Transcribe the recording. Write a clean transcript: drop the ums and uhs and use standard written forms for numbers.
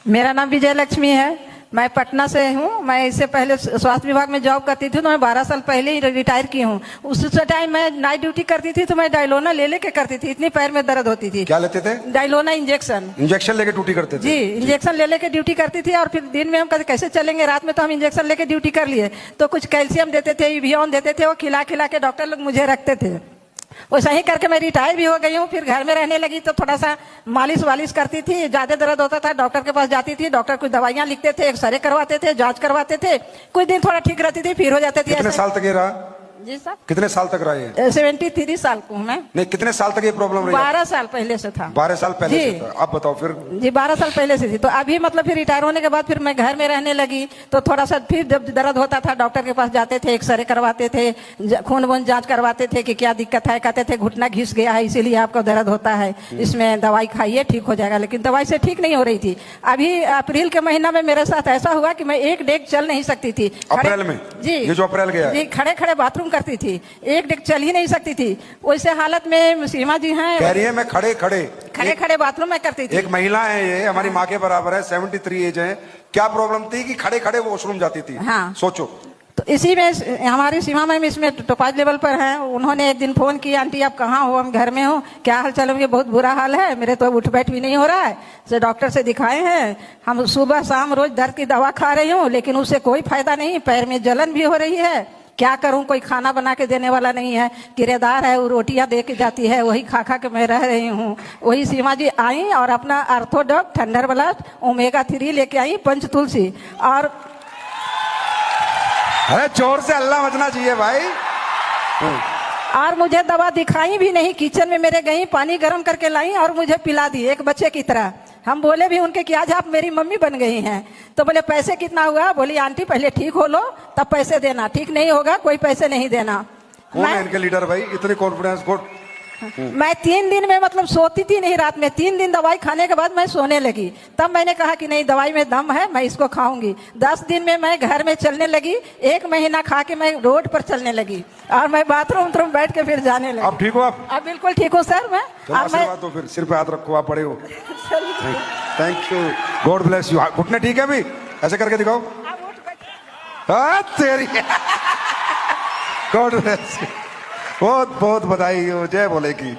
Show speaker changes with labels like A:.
A: मेरा नाम विजय लक्ष्मी है। मैं पटना से हूँ। मैं इससे पहले स्वास्थ्य विभाग में जॉब करती थी, तो मैं 12 साल पहले ही रिटायर की हूँ। उस टाइम मैं नाइट ड्यूटी करती थी, तो मैं डायलोना ले लेके करती थी, इतनी पैर में दर्द होती थी।
B: क्या लेते थे?
A: डायलोना इंजेक्शन।
B: इंजेक्शन लेके ड्यूटी करते थे?
A: जी, इंजेक्शन ले लेके ड्यूटी करती थी। और फिर दिन में हम कैसे चलेंगे, रात में तो हम इंजेक्शन लेके ड्यूटी कर लिए। तो कुछ कैल्शियम देते थे, इवियन देते थे, वो खिला खिला के डॉक्टर लोग मुझे रखते थे। वैसा ही करके मैं रिटायर भी हो गई हूँ। फिर घर में रहने लगी तो थोड़ा सा मालिश वालिश करती थी। ज्यादा दर्द होता था, डॉक्टर के पास जाती थी। डॉक्टर कुछ दवाइयाँ लिखते थे, एक्सरे करवाते थे, जांच करवाते थे। कुछ दिन थोड़ा ठीक रहती थी, फिर हो जाते थे।
B: कितने साल तक ये रहा?
A: जी सर,
B: कितने साल तक रहा ये?
A: 73 साल को हूँ मैं।
B: नहीं, कितने साल तक ये प्रॉब्लम रही?
A: 12 साल पहले से था।
B: 12 साल पहले से था। अब बताओ फिर।
A: जी, 12 साल पहले से थी। तो अभी मतलब फिर रिटायर होने के बाद फिर मैं घर में रहने लगी। तो थोड़ा सा फिर जब दर्द होता था, डॉक्टर के पास जाते थे, एक्सरे करवाते थे, खून वून जांच करवाते थे कि क्या दिक्कत है। कहते थे घुटना घिस गया है, इसीलिए आपको दर्द होता है, इसमें दवाई खाइए ठीक हो जाएगा। लेकिन दवाई से ठीक नहीं हो रही थी। अभी अप्रैल के महीना में मेरे साथ ऐसा हुआ कि मैं एक डेग चल नहीं सकती थी।
B: अप्रैल में?
A: जी,
B: ये जो अप्रैल गया
A: जी, खड़े खड़े बाथरूम करती थी, एक डेग चल ही नहीं सकती थी। वैसे हालत में सीमा जी हैं,
B: कह रही है मैं खड़े
A: खड़े बाथरूम में करती थी।
B: एक महिला है, ये हमारी माँ के बराबर है, 73 एज है। क्या प्रॉब्लम थी कि खड़े खड़े वॉशरूम जाती थी?
A: हाँ,
B: सोचो।
A: तो इसी में हमारी सीमा मैम इसमें टोपाज लेवल पर है। उन्होंने एक दिन फोन किया, आंटी आप कहाँ हो? हम घर में हो, क्या हाल चाल? ये बहुत बुरा हाल है, मेरे तो उठ बैठ भी नहीं हो रहा है, से डॉक्टर से दिखाए हैं हम, सुबह शाम रोज दर्द की दवा खा रही हूँ, लेकिन उससे कोई फायदा नहीं, पैर में जलन भी हो रही है। क्या करूं, कोई खाना बना के देने वाला नहीं है, किराएदार है, वो रोटियां दे के जाती है, वही खा खा के मैं रह रही हूँ। वही सीमा जी आई और अपना आर्थोडॉक थंडर ब्लास्ट ओमेगा 3 लेके आई, पंच तुलसी। और
B: अरे जोर से अल्लाह मचना चाहिए भाई।
A: और मुझे दवा दिखाई भी नहीं, किचन में मेरे गई, पानी गर्म करके लाई और मुझे पिला दी एक बच्चे की तरह। हम बोले भी उनके कि आज आप मेरी मम्मी बन गई हैं। तो बोले पैसे कितना हुआ? बोली आंटी पहले ठीक हो लो तब पैसे देना, ठीक नहीं होगा कोई पैसे नहीं देना।
B: कौन है इनके लीडर भाई? इतनी कॉन्फिडेंस को?
A: मैं 3 दिन में मतलब सोती थी नहीं रात में। 3 दिन दवाई खाने के बाद मैं सोने लगी। तब मैंने कहा कि नहीं, दवाई में दम है, मैं इसको खाऊंगी। 10 दिन में मैं घर में चलने लगी। 1 महीना खा के मैं रोड पर चलने लगी और मैं बाथरूम बैठ के फिर जाने लगी।
B: अब ठीक हो आप?
A: अब बिल्कुल ठीक हो सर मैं।
B: तो फिर सिर पे हाथ रखो, आप बड़े हो। Thank you, God bless you. घुटने ठीक है अभी? ऐसे करके दिखाओ। तेरी गॉड ब्लेस यू, बहुत बहुत बधाई हो, जय बोले की।